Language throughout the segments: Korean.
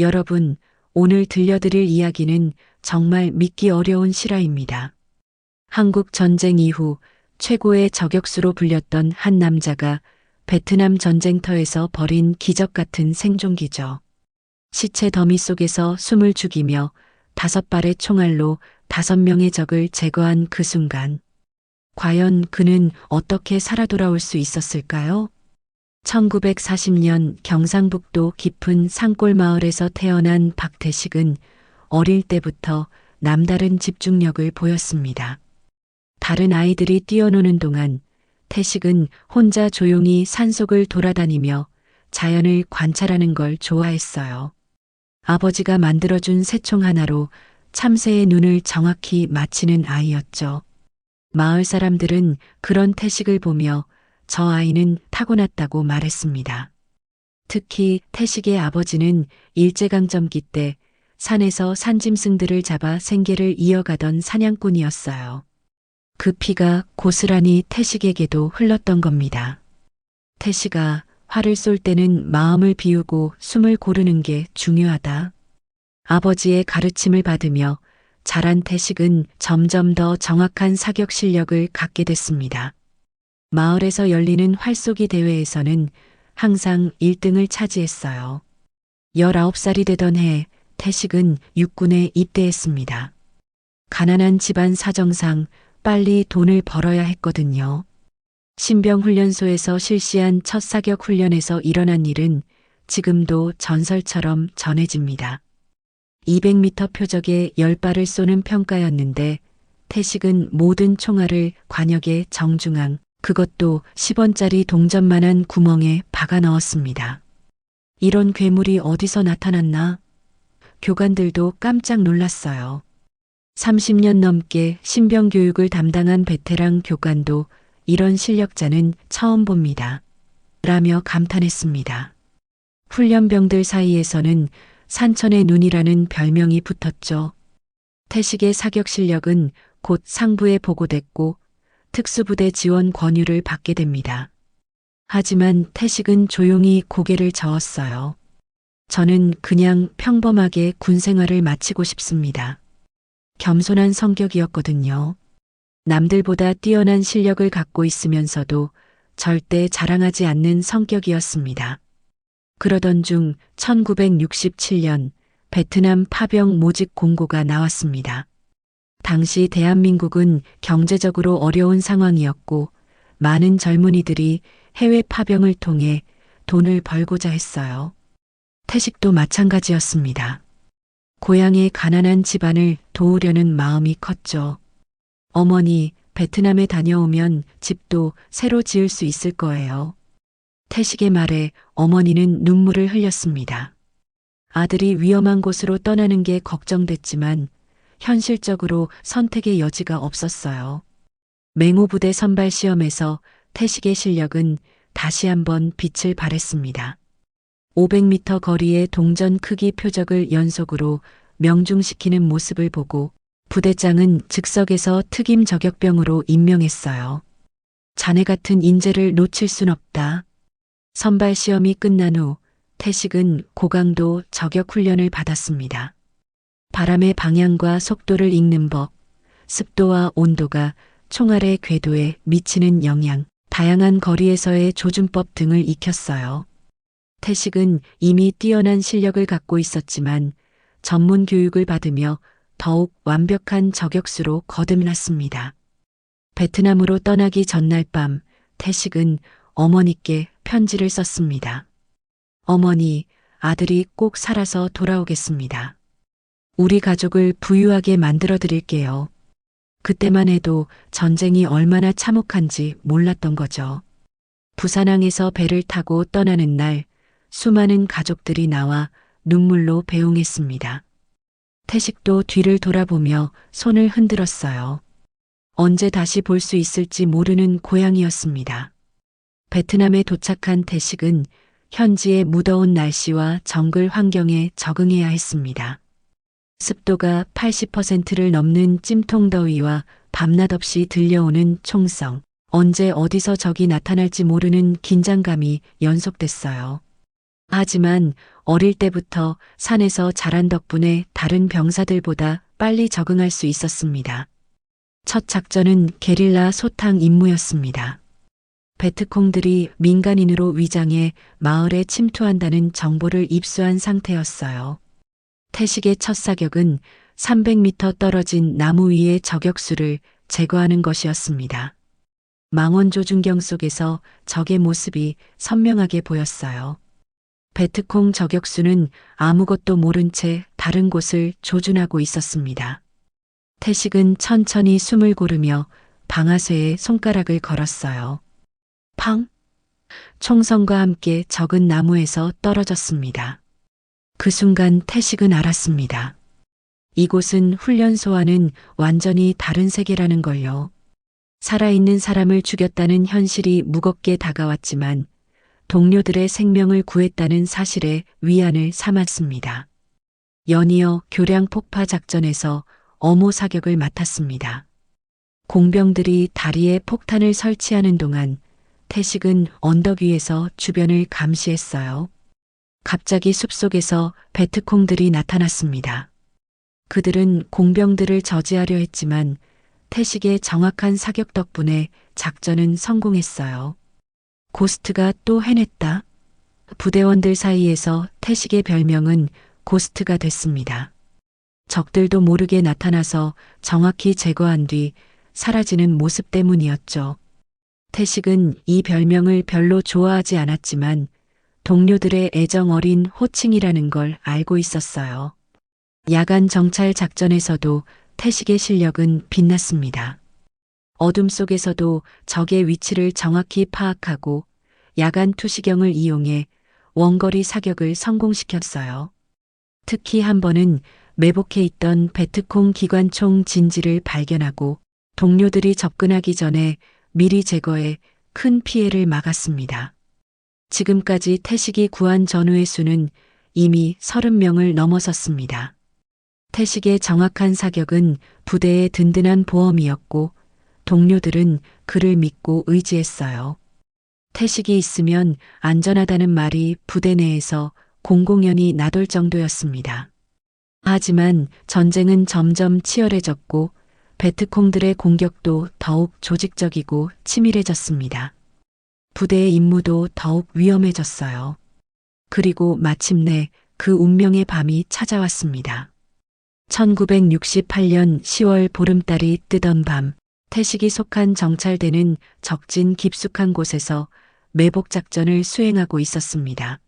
여러분, 오늘 들려드릴 이야기는 정말 믿기 어려운 실화입니다. 한국 전쟁 이후 최고의 저격수로 불렸던 한 남자가 베트남 전쟁터에서 벌인 기적 같은 생존기죠. 시체 더미 속에서 숨을 죽이며 5발의 총알로 5명의 적을 제거한 그 순간. 과연 그는 어떻게 살아 돌아올 수 있었을까요? 1940년 경상북도 깊은 산골 마을에서 태어난 박태식은 어릴 때부터 남다른 집중력을 보였습니다. 다른 아이들이 뛰어노는 동안 태식은 혼자 조용히 산속을 돌아다니며 자연을 관찰하는 걸 좋아했어요. 아버지가 만들어준 새총 하나로 참새의 눈을 정확히 맞히는 아이였죠. 마을 사람들은 그런 태식을 보며 저 아이는 타고났다고 말했습니다. 특히 태식의 아버지는 일제강점기 때 산에서 산짐승들을 잡아 생계를 이어가던 사냥꾼이었어요. 그 피가 고스란히 태식에게도 흘렀던 겁니다. 태식아, 활을 쏠 때는 마음을 비우고 숨을 고르는 게 중요하다. 아버지의 가르침을 받으며 자란 태식은 점점 더 정확한 사격 실력을 갖게 됐습니다. 마을에서 열리는 활쏘기 대회에서는 항상 1등을 차지했어요. 19살이 되던 해 태식은 육군에 입대했습니다. 가난한 집안 사정상 빨리 돈을 벌어야 했거든요. 신병훈련소에서 실시한 첫 사격 훈련에서 일어난 일은 지금도 전설처럼 전해집니다. 200m 표적에 10발을 쏘는 평가였는데 태식은 모든 총알을 관역의 정중앙, 그것도 10원짜리 동전만한 구멍에 박아 넣었습니다. 이런 괴물이 어디서 나타났나? 교관들도 깜짝 놀랐어요. 30년 넘게 신병 교육을 담당한 베테랑 교관도 이런 실력자는 처음 봅니다. 라며 감탄했습니다. 훈련병들 사이에서는 산천의 눈이라는 별명이 붙었죠. 태식의 사격 실력은 곧 상부에 보고됐고 특수부대 지원 권유를 받게 됩니다. 하지만 태식은 조용히 고개를 저었어요. 저는 그냥 평범하게 군생활을 마치고 싶습니다. 겸손한 성격이었거든요. 남들보다 뛰어난 실력을 갖고 있으면서도 절대 자랑하지 않는 성격이었습니다. 그러던 중 1967년 베트남 파병 모집 공고가 나왔습니다. 당시 대한민국은 경제적으로 어려운 상황이었고 많은 젊은이들이 해외 파병을 통해 돈을 벌고자 했어요. 태식도 마찬가지였습니다. 고향의 가난한 집안을 도우려는 마음이 컸죠. 어머니, 베트남에 다녀오면 집도 새로 지을 수 있을 거예요. 태식의 말에 어머니는 눈물을 흘렸습니다. 아들이 위험한 곳으로 떠나는 게 걱정됐지만 현실적으로 선택의 여지가 없었어요. 맹호부대 선발 시험에서 태식의 실력은 다시 한번 빛을 발했습니다. 500m 거리의 동전 크기 표적을 연속으로 명중시키는 모습을 보고 부대장은 즉석에서 특임 저격병으로 임명했어요. 자네 같은 인재를 놓칠 순 없다. 선발 시험이 끝난 후 태식은 고강도 저격 훈련을 받았습니다. 바람의 방향과 속도를 읽는 법, 습도와 온도가 총알의 궤도에 미치는 영향, 다양한 거리에서의 조준법 등을 익혔어요. 태식은 이미 뛰어난 실력을 갖고 있었지만 전문 교육을 받으며 더욱 완벽한 저격수로 거듭났습니다. 베트남으로 떠나기 전날 밤 태식은 어머니께 편지를 썼습니다. 어머니, 아들이 꼭 살아서 돌아오겠습니다. 우리 가족을 부유하게 만들어 드릴게요. 그때만 해도 전쟁이 얼마나 참혹한지 몰랐던 거죠. 부산항에서 배를 타고 떠나는 날 수많은 가족들이 나와 눈물로 배웅했습니다. 태식도 뒤를 돌아보며 손을 흔들었어요. 언제 다시 볼 수 있을지 모르는 고향이었습니다. 베트남에 도착한 태식은 현지의 무더운 날씨와 정글 환경에 적응해야 했습니다. 습도가 80%를 넘는 찜통더위와 밤낮 없이 들려오는 총성, 언제 어디서 적이 나타날지 모르는 긴장감이 연속됐어요. 하지만 어릴 때부터 산에서 자란 덕분에 다른 병사들보다 빨리 적응할 수 있었습니다. 첫 작전은 게릴라 소탕 임무였습니다. 베트콩들이 민간인으로 위장해 마을에 침투한다는 정보를 입수한 상태였어요. 태식의 첫 사격은 300m 떨어진 나무 위의 저격수를 제거하는 것이었습니다. 망원 조준경 속에서 적의 모습이 선명하게 보였어요. 베트콩 저격수는 아무것도 모른 채 다른 곳을 조준하고 있었습니다. 태식은 천천히 숨을 고르며 방아쇠에 손가락을 걸었어요. 팡! 총성과 함께 적은 나무에서 떨어졌습니다. 그 순간 태식은 알았습니다. 이곳은 훈련소와는 완전히 다른 세계라는 걸요. 살아있는 사람을 죽였다는 현실이 무겁게 다가왔지만 동료들의 생명을 구했다는 사실에 위안을 삼았습니다. 연이어 교량 폭파 작전에서 어모 사격을 맡았습니다. 공병들이 다리에 폭탄을 설치하는 동안 태식은 언덕 위에서 주변을 감시했어요. 갑자기 숲속에서 베트콩들이 나타났습니다. 그들은 공병들을 저지하려 했지만 태식의 정확한 사격 덕분에 작전은 성공했어요. 고스트가 또 해냈다. 부대원들 사이에서 태식의 별명은 고스트가 됐습니다. 적들도 모르게 나타나서 정확히 제거한 뒤 사라지는 모습 때문이었죠. 태식은 이 별명을 별로 좋아하지 않았지만 동료들의 애정 어린 호칭이라는 걸 알고 있었어요. 야간 정찰 작전에서도 태식의 실력은 빛났습니다. 어둠 속에서도 적의 위치를 정확히 파악하고 야간 투시경을 이용해 원거리 사격을 성공시켰어요. 특히 한 번은 매복해 있던 베트콩 기관총 진지를 발견하고 동료들이 접근하기 전에 미리 제거해 큰 피해를 막았습니다. 지금까지 태식이 구한 전우의 수는 이미 30명을 넘어섰습니다. 태식의 정확한 사격은 부대의 든든한 보험이었고 동료들은 그를 믿고 의지했어요. 태식이 있으면 안전하다는 말이 부대 내에서 공공연히 나돌 정도였습니다. 하지만 전쟁은 점점 치열해졌고 베트콩들의 공격도 더욱 조직적이고 치밀해졌습니다. 부대의 임무도 더욱 위험해졌어요. 그리고 마침내 그 운명의 밤이 찾아왔습니다. 1968년 10월 보름달이 뜨던 밤, 태식이 속한 정찰대는 적진 깊숙한 곳에서 매복작전을 수행하고 있었습니다.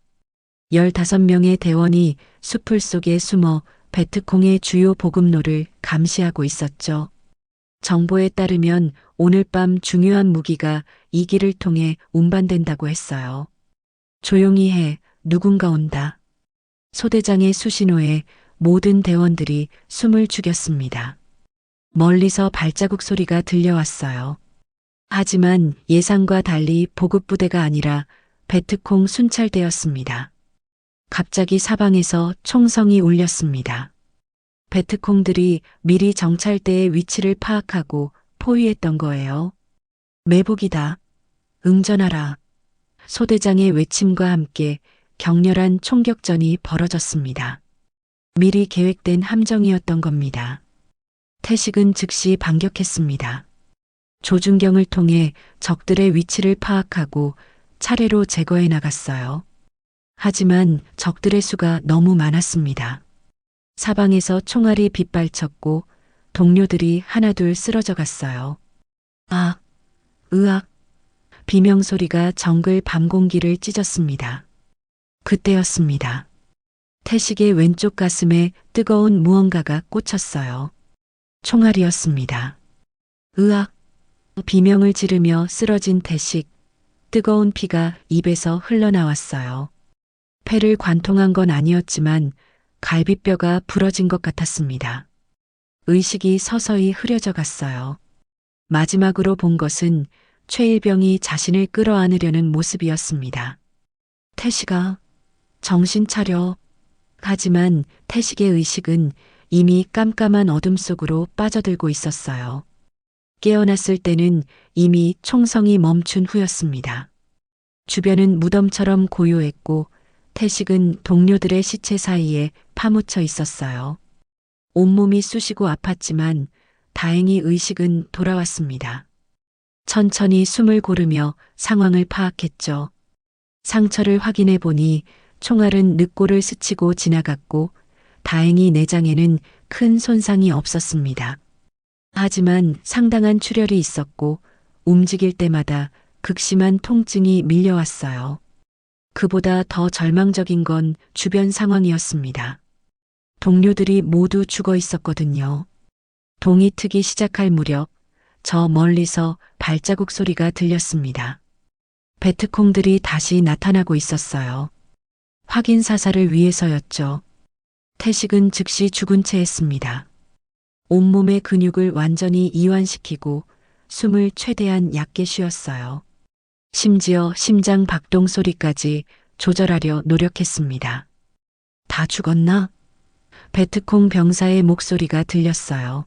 15명의 대원이 숲을 속에 숨어 베트콩의 주요 보급로를 감시하고 있었죠. 정보에 따르면 오늘 밤 중요한 무기가 이 길을 통해 운반된다고 했어요. 조용히 해, 누군가 온다. 소대장의 수신호에 모든 대원들이 숨을 죽였습니다. 멀리서 발자국 소리가 들려왔어요. 하지만 예상과 달리 보급부대가 아니라 베트콩 순찰대였습니다. 갑자기 사방에서 총성이 울렸습니다. 베트콩들이 미리 정찰대의 위치를 파악하고 포위했던 거예요. 매복이다. 응전하라. 소대장의 외침과 함께 격렬한 총격전이 벌어졌습니다. 미리 계획된 함정이었던 겁니다. 태식은 즉시 반격했습니다. 조준경을 통해 적들의 위치를 파악하고 차례로 제거해 나갔어요. 하지만 적들의 수가 너무 많았습니다. 사방에서 총알이 빗발쳤고 동료들이 하나둘 쓰러져 갔어요. 아, 으악. 비명소리가 정글 밤 공기를 찢었습니다. 그때였습니다. 태식의 왼쪽 가슴에 뜨거운 무언가가 꽂혔어요. 총알이었습니다. 으악. 비명을 지르며 쓰러진 태식. 뜨거운 피가 입에서 흘러나왔어요. 폐를 관통한 건 아니었지만 갈비뼈가 부러진 것 같았습니다. 의식이 서서히 흐려져 갔어요. 마지막으로 본 것은 최일병이 자신을 끌어안으려는 모습이었습니다. 태식아, 정신 차려. 하지만 태식의 의식은 이미 깜깜한 어둠 속으로 빠져들고 있었어요. 깨어났을 때는 이미 총성이 멈춘 후였습니다. 주변은 무덤처럼 고요했고 태식은 동료들의 시체 사이에 파묻혀 있었어요. 온몸이 쑤시고 아팠지만 다행히 의식은 돌아왔습니다. 천천히 숨을 고르며 상황을 파악했죠. 상처를 확인해 보니 총알은 늑골을 스치고 지나갔고 다행히 내장에는 큰 손상이 없었습니다. 하지만 상당한 출혈이 있었고 움직일 때마다 극심한 통증이 밀려왔어요. 그보다 더 절망적인 건 주변 상황이었습니다. 동료들이 모두 죽어 있었거든요. 동이 트기 시작할 무렵 저 멀리서 발자국 소리가 들렸습니다. 베트콩들이 다시 나타나고 있었어요. 확인 사살을 위해서였죠. 태식은 즉시 죽은 채 했습니다. 온몸의 근육을 완전히 이완시키고 숨을 최대한 얕게 쉬었어요. 심지어 심장 박동 소리까지 조절하려 노력했습니다. 다 죽었나? 베트콩 병사의 목소리가 들렸어요.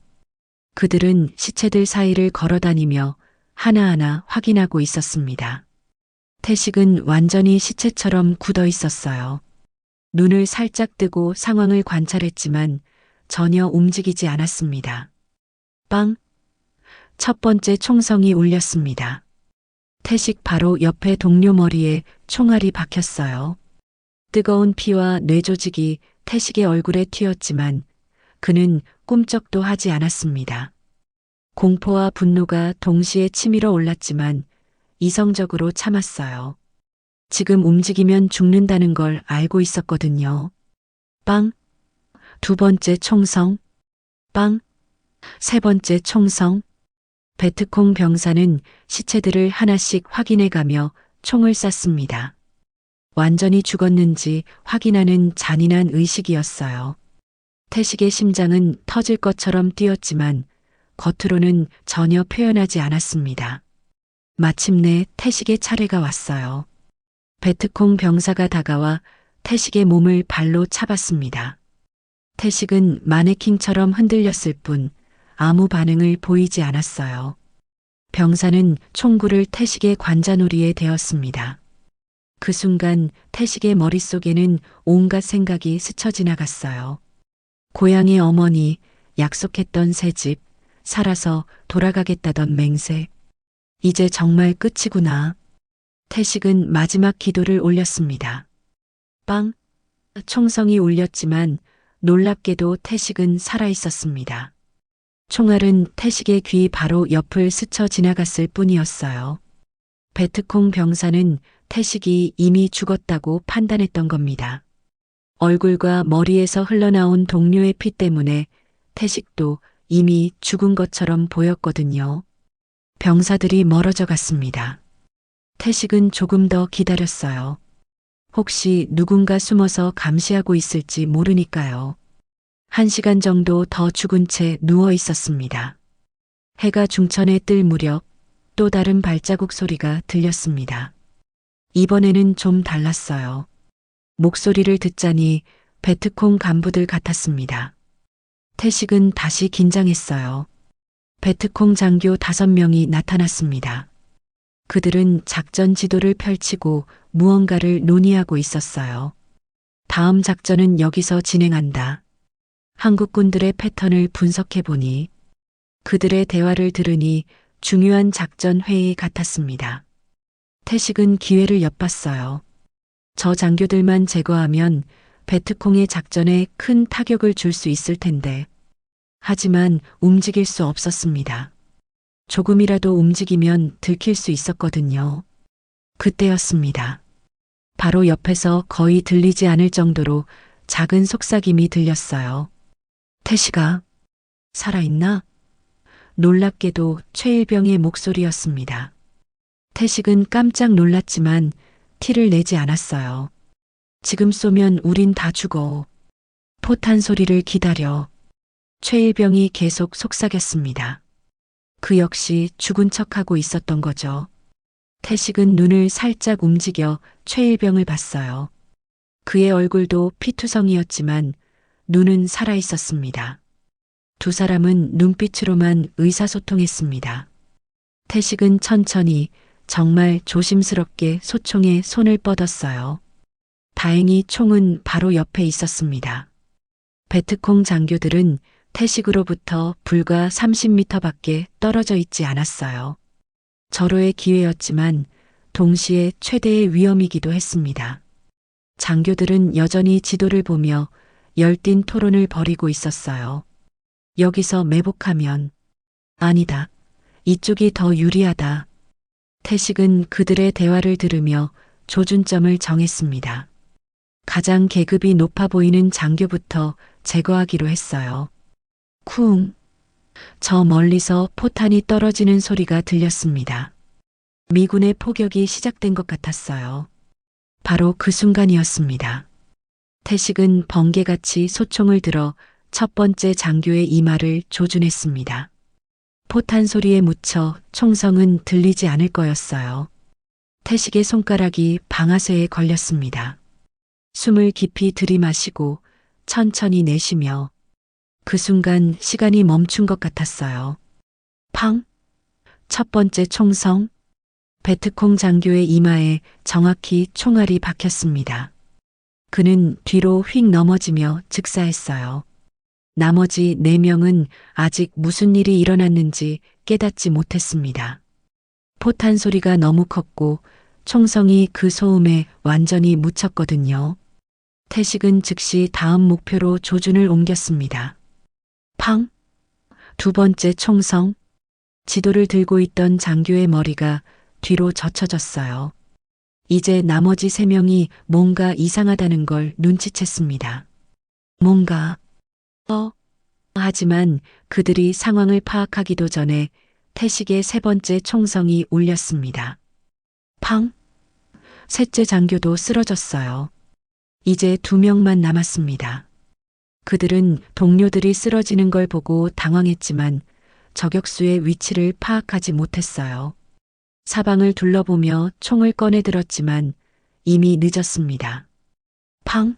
그들은 시체들 사이를 걸어다니며 하나하나 확인하고 있었습니다. 태식은 완전히 시체처럼 굳어 있었어요. 눈을 살짝 뜨고 상황을 관찰했지만 전혀 움직이지 않았습니다. 빵! 첫 번째 총성이 울렸습니다. 태식 바로 옆에 동료 머리에 총알이 박혔어요. 뜨거운 피와 뇌조직이 태식의 얼굴에 튀었지만 그는 꿈쩍도 하지 않았습니다. 공포와 분노가 동시에 치밀어 올랐지만 이성적으로 참았어요. 지금 움직이면 죽는다는 걸 알고 있었거든요. 빵! 두 번째 총성. 빵! 세 번째 총성. 베트콩 병사는 시체들을 하나씩 확인해가며 총을 쐈습니다. 완전히 죽었는지 확인하는 잔인한 의식이었어요. 태식의 심장은 터질 것처럼 뛰었지만 겉으로는 전혀 표현하지 않았습니다. 마침내 태식의 차례가 왔어요. 베트콩 병사가 다가와 태식의 몸을 발로 차봤습니다. 태식은 마네킹처럼 흔들렸을 뿐 아무 반응을 보이지 않았어요. 병사는 총구를 태식의 관자놀이에 대었습니다. 그 순간 태식의 머릿속에는 온갖 생각이 스쳐 지나갔어요. 고향의 어머니, 약속했던 새집, 살아서 돌아가겠다던 맹세. 이제 정말 끝이구나. 태식은 마지막 기도를 올렸습니다. 빵! 총성이 울렸지만 놀랍게도 태식은 살아있었습니다. 총알은 태식의 귀 바로 옆을 스쳐 지나갔을 뿐이었어요. 베트콩 병사는 태식이 이미 죽었다고 판단했던 겁니다. 얼굴과 머리에서 흘러나온 동료의 피 때문에 태식도 이미 죽은 것처럼 보였거든요. 병사들이 멀어져 갔습니다. 태식은 조금 더 기다렸어요. 혹시 누군가 숨어서 감시하고 있을지 모르니까요. 1시간 정도 더 죽은 채 누워 있었습니다. 해가 중천에 뜰 무렵 또 다른 발자국 소리가 들렸습니다. 이번에는 좀 달랐어요. 목소리를 듣자니 베트콩 간부들 같았습니다. 태식은 다시 긴장했어요. 베트콩 장교 5명이 나타났습니다. 그들은 작전 지도를 펼치고 무언가를 논의하고 있었어요. 다음 작전은 여기서 진행한다. 한국군들의 패턴을 분석해보니 그들의 대화를 들으니 중요한 작전 회의 같았습니다. 태식은 기회를 엿봤어요. 저 장교들만 제거하면 베트콩의 작전에 큰 타격을 줄 수 있을 텐데. 하지만 움직일 수 없었습니다. 조금이라도 움직이면 들킬 수 있었거든요. 그때였습니다. 바로 옆에서 거의 들리지 않을 정도로 작은 속삭임이 들렸어요. 태식아, 살아있나? 놀랍게도 최일병의 목소리였습니다. 태식은 깜짝 놀랐지만 티를 내지 않았어요. 지금 쏘면 우린 다 죽어. 포탄 소리를 기다려. 최일병이 계속 속삭였습니다. 그 역시 죽은 척하고 있었던 거죠. 태식은 눈을 살짝 움직여 최일병을 봤어요. 그의 얼굴도 피투성이었지만 눈은 살아있었습니다. 두 사람은 눈빛으로만 의사소통했습니다. 태식은 천천히 정말 조심스럽게 소총에 손을 뻗었어요. 다행히 총은 바로 옆에 있었습니다. 베트콩 장교들은 태식으로부터 불과 30m밖에 떨어져 있지 않았어요. 절호의 기회였지만 동시에 최대의 위험이기도 했습니다. 장교들은 여전히 지도를 보며 열띤 토론을 벌이고 있었어요. 여기서 매복하면, 아니다. 이쪽이 더 유리하다. 태식은 그들의 대화를 들으며 조준점을 정했습니다. 가장 계급이 높아 보이는 장교부터 제거하기로 했어요. 쿵! 저 멀리서 포탄이 떨어지는 소리가 들렸습니다. 미군의 포격이 시작된 것 같았어요. 바로 그 순간이었습니다. 태식은 번개같이 소총을 들어 첫 번째 장교의 이마를 조준했습니다. 포탄 소리에 묻혀 총성은 들리지 않을 거였어요. 태식의 손가락이 방아쇠에 걸렸습니다. 숨을 깊이 들이마시고 천천히 내쉬며 그 순간 시간이 멈춘 것 같았어요. 팡! 첫 번째 총성. 베트콩 장교의 이마에 정확히 총알이 박혔습니다. 그는 뒤로 휙 넘어지며 즉사했어요. 나머지 4명은 아직 무슨 일이 일어났는지 깨닫지 못했습니다. 포탄 소리가 너무 컸고 총성이 그 소음에 완전히 묻혔거든요. 태식은 즉시 다음 목표로 조준을 옮겼습니다. 팡! 두 번째 총성. 지도를 들고 있던 장교의 머리가 뒤로 젖혀졌어요. 이제 나머지 3명이 뭔가 이상하다는 걸 눈치챘습니다. 뭔가, 하지만 그들이 상황을 파악하기도 전에 태식의 3번째 총성이 울렸습니다. 팡! 셋째 장교도 쓰러졌어요. 이제 2명만 남았습니다. 그들은 동료들이 쓰러지는 걸 보고 당황했지만 저격수의 위치를 파악하지 못했어요. 사방을 둘러보며 총을 꺼내 들었지만 이미 늦었습니다. 팡!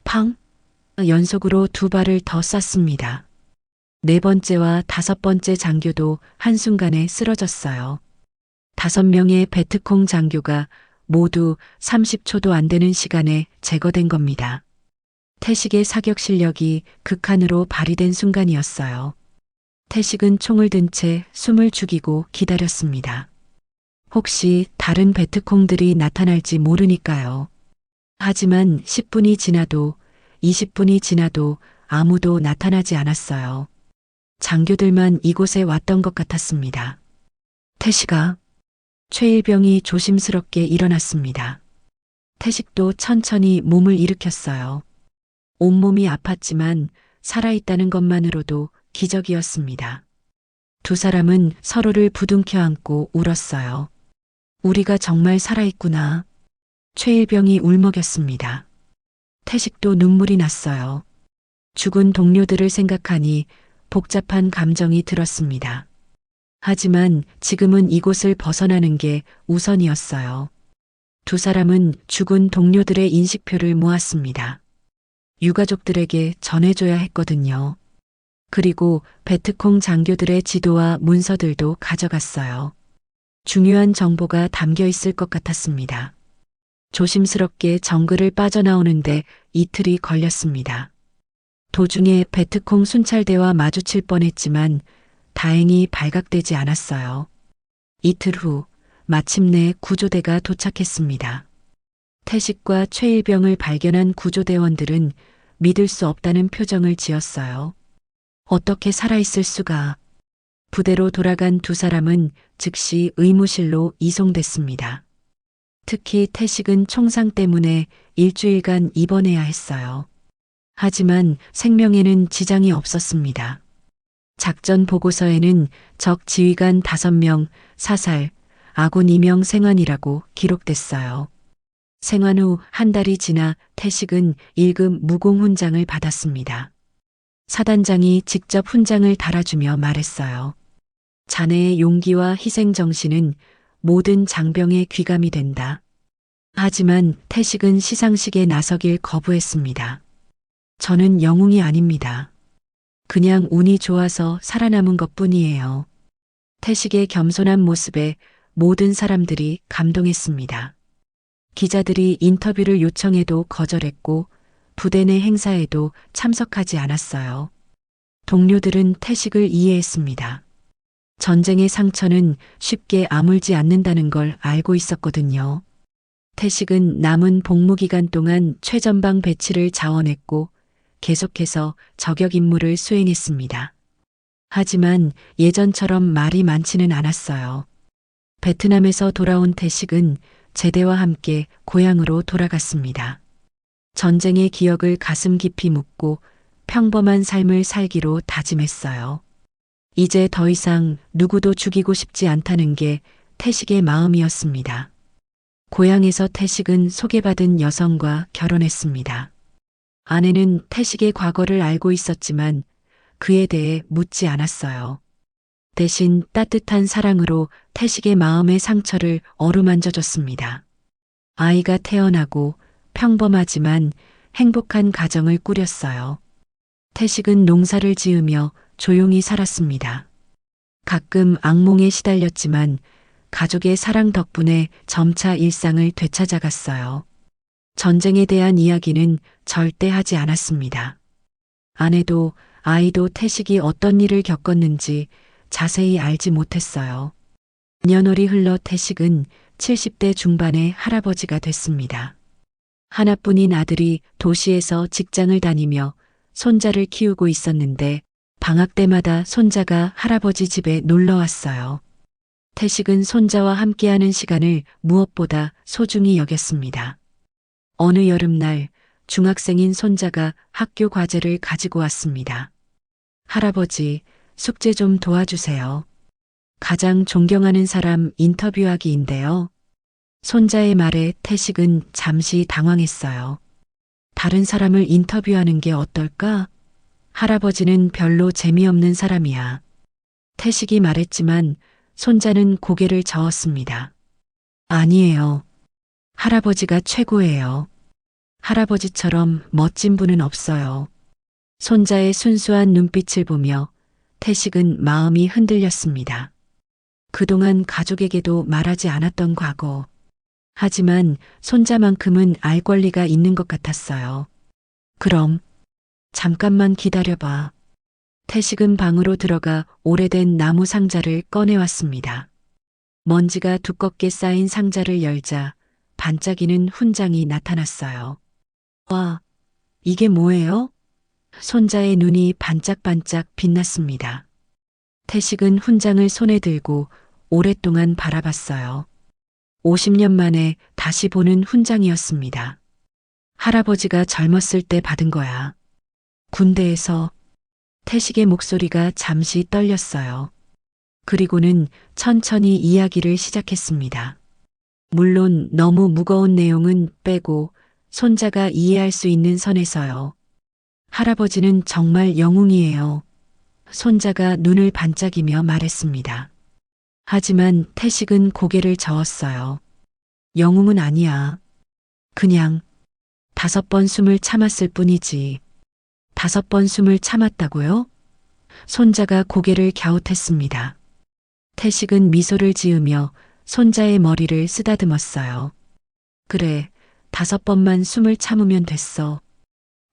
팡! 연속으로 2발을 더 쐈습니다. 4번째와 5번째 장교도 한순간에 쓰러졌어요. 5명의 베트콩 장교가 모두 30초도 안 되는 시간에 제거된 겁니다. 태식의 사격 실력이 극한으로 발휘된 순간이었어요. 태식은 총을 든 채 숨을 죽이고 기다렸습니다. 혹시 다른 베트콩들이 나타날지 모르니까요. 하지만 10분이 지나도 20분이 지나도 아무도 나타나지 않았어요. 장교들만 이곳에 왔던 것 같았습니다. 태식아. 최일병이 조심스럽게 일어났습니다. 태식도 천천히 몸을 일으켰어요. 온몸이 아팠지만 살아있다는 것만으로도 기적이었습니다. 2 사람은 서로를 부둥켜 안고 울었어요. 우리가 정말 살아있구나. 최일병이 울먹였습니다. 태식도 눈물이 났어요. 죽은 동료들을 생각하니 복잡한 감정이 들었습니다. 하지만 지금은 이곳을 벗어나는 게 우선이었어요. 2 사람은 죽은 동료들의 인식표를 모았습니다. 유가족들에게 전해줘야 했거든요. 그리고 베트콩 장교들의 지도와 문서들도 가져갔어요. 중요한 정보가 담겨 있을 것 같았습니다. 조심스럽게 정글을 빠져나오는데 이틀이 걸렸습니다. 도중에 베트콩 순찰대와 마주칠 뻔했지만 다행히 발각되지 않았어요. 이틀 후 마침내 구조대가 도착했습니다. 태식과 최일병을 발견한 구조대원들은 믿을 수 없다는 표정을 지었어요. 어떻게 살아있을 수가. 부대로 돌아간 2 사람은 즉시 의무실로 이송됐습니다. 특히 태식은 총상 때문에 일주일간 입원해야 했어요. 하지만 생명에는 지장이 없었습니다. 작전 보고서에는 적 지휘관 5명 사살, 아군 2명 생환이라고 기록됐어요. 생환 후 1달이 지나 태식은 1급 무공 훈장을 받았습니다. 사단장이 직접 훈장을 달아주며 말했어요. 자네의 용기와 희생 정신은 모든 장병의 귀감이 된다. 하지만 태식은 시상식에 나서길 거부했습니다. 저는 영웅이 아닙니다. 그냥 운이 좋아서 살아남은 것뿐이에요. 태식의 겸손한 모습에 모든 사람들이 감동했습니다. 기자들이 인터뷰를 요청해도 거절했고 부대 내 행사에도 참석하지 않았어요. 동료들은 태식을 이해했습니다. 전쟁의 상처는 쉽게 아물지 않는다는 걸 알고 있었거든요. 태식은 남은 복무 기간 동안 최전방 배치를 자원했고 계속해서 저격 임무를 수행했습니다. 하지만 예전처럼 말이 많지는 않았어요. 베트남에서 돌아온 태식은 제대와 함께 고향으로 돌아갔습니다. 전쟁의 기억을 가슴 깊이 묻고 평범한 삶을 살기로 다짐했어요. 이제 더 이상 누구도 죽이고 싶지 않다는 게 태식의 마음이었습니다. 고향에서 태식은 소개받은 여성과 결혼했습니다. 아내는 태식의 과거를 알고 있었지만 그에 대해 묻지 않았어요. 대신 따뜻한 사랑으로 태식의 마음의 상처를 어루만져줬습니다. 아이가 태어나고 평범하지만 행복한 가정을 꾸렸어요. 태식은 농사를 지으며 조용히 살았습니다. 가끔 악몽에 시달렸지만 가족의 사랑 덕분에 점차 일상을 되찾아갔어요. 전쟁에 대한 이야기는 절대 하지 않았습니다. 아내도 아이도 태식이 어떤 일을 겪었는지 자세히 알지 못했어요. 년월이 흘러 태식은 70대 중반의 할아버지가 됐습니다. 하나뿐인 아들이 도시에서 직장을 다니며 손자를 키우고 있었는데 방학 때마다 손자가 할아버지 집에 놀러 왔어요. 태식은 손자와 함께하는 시간을 무엇보다 소중히 여겼습니다. 어느 여름날 중학생인 손자가 학교 과제를 가지고 왔습니다. 할아버지, 숙제 좀 도와주세요. 가장 존경하는 사람 인터뷰하기인데요. 손자의 말에 태식은 잠시 당황했어요. 다른 사람을 인터뷰하는 게 어떨까? 할아버지는 별로 재미없는 사람이야. 태식이 말했지만 손자는 고개를 저었습니다. 아니에요. 할아버지가 최고예요. 할아버지처럼 멋진 분은 없어요. 손자의 순수한 눈빛을 보며 태식은 마음이 흔들렸습니다. 그동안 가족에게도 말하지 않았던 과거. 하지만 손자만큼은 알 권리가 있는 것 같았어요. 그럼 잠깐만 기다려봐. 태식은 방으로 들어가 오래된 나무 상자를 꺼내왔습니다. 먼지가 두껍게 쌓인 상자를 열자 반짝이는 훈장이 나타났어요. 와, 이게 뭐예요? 손자의 눈이 반짝반짝 빛났습니다. 태식은 훈장을 손에 들고 오랫동안 바라봤어요. 50년 만에 다시 보는 훈장이었습니다. 할아버지가 젊었을 때 받은 거야. 군대에서. 태식의 목소리가 잠시 떨렸어요. 그리고는 천천히 이야기를 시작했습니다. 물론 너무 무거운 내용은 빼고 손자가 이해할 수 있는 선에서요. 할아버지는 정말 영웅이에요. 손자가 눈을 반짝이며 말했습니다. 하지만 태식은 고개를 저었어요. 영웅은 아니야. 그냥 5번 숨을 참았을 뿐이지. 5번 숨을 참았다고요? 손자가 고개를 갸웃했습니다. 태식은 미소를 지으며 손자의 머리를 쓰다듬었어요. 그래, 5번만 숨을 참으면 됐어.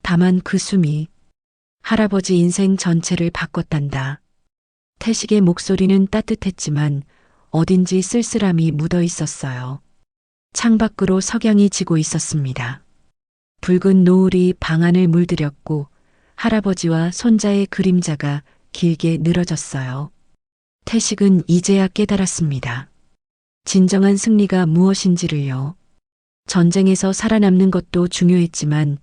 다만 그 숨이 할아버지 인생 전체를 바꿨단다. 태식의 목소리는 따뜻했지만 어딘지 쓸쓸함이 묻어 있었어요. 창밖으로 석양이 지고 있었습니다. 붉은 노을이 방 안을 물들였고 할아버지와 손자의 그림자가 길게 늘어졌어요. 태식은 이제야 깨달았습니다. 진정한 승리가 무엇인지를요. 전쟁에서 살아남는 것도 중요했지만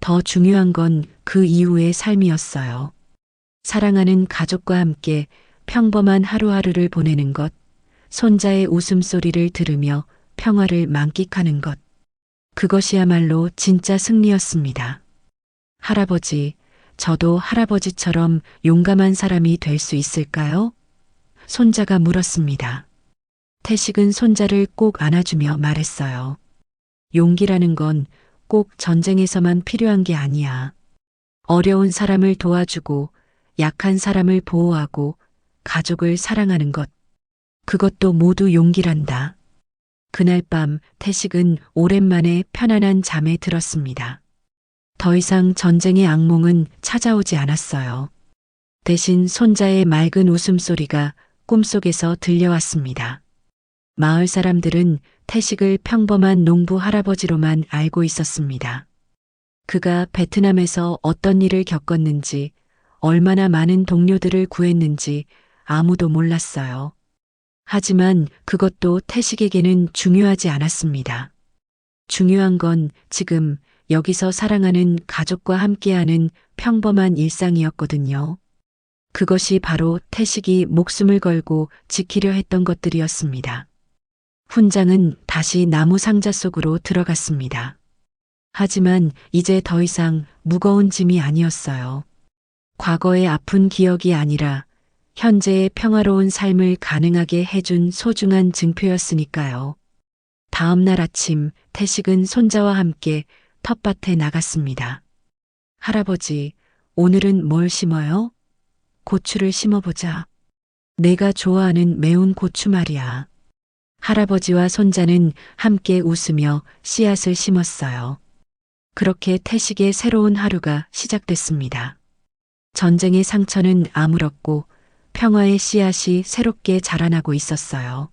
더 중요한 건 그 이후의 삶이었어요. 사랑하는 가족과 함께 평범한 하루하루를 보내는 것, 손자의 웃음소리를 들으며 평화를 만끽하는 것. 그것이야말로 진짜 승리였습니다. 할아버지, 저도 할아버지처럼 용감한 사람이 될 수 있을까요? 손자가 물었습니다. 태식은 손자를 꼭 안아주며 말했어요. 용기라는 건 꼭 전쟁에서만 필요한 게 아니야. 어려운 사람을 도와주고 약한 사람을 보호하고 가족을 사랑하는 것. 그것도 모두 용기란다. 그날 밤 태식은 오랜만에 편안한 잠에 들었습니다. 더 이상 전쟁의 악몽은 찾아오지 않았어요. 대신 손자의 맑은 웃음소리가 꿈속에서 들려왔습니다. 마을 사람들은 태식을 평범한 농부 할아버지로만 알고 있었습니다. 그가 베트남에서 어떤 일을 겪었는지, 얼마나 많은 동료들을 구했는지 아무도 몰랐어요. 하지만 그것도 태식에게는 중요하지 않았습니다. 중요한 건 지금 여기서 사랑하는 가족과 함께하는 평범한 일상이었거든요. 그것이 바로 태식이 목숨을 걸고 지키려 했던 것들이었습니다. 훈장은 다시 나무 상자 속으로 들어갔습니다. 하지만 이제 더 이상 무거운 짐이 아니었어요. 과거의 아픈 기억이 아니라 현재의 평화로운 삶을 가능하게 해준 소중한 증표였으니까요. 다음 날 아침 태식은 손자와 함께 텃밭에 나갔습니다. 할아버지, 오늘은 뭘 심어요? 고추를 심어보자. 내가 좋아하는 매운 고추 말이야. 할아버지와 손자는 함께 웃으며 씨앗을 심었어요. 그렇게 태식의 새로운 하루가 시작됐습니다. 전쟁의 상처는 아물었고 평화의 씨앗이 새롭게 자라나고 있었어요.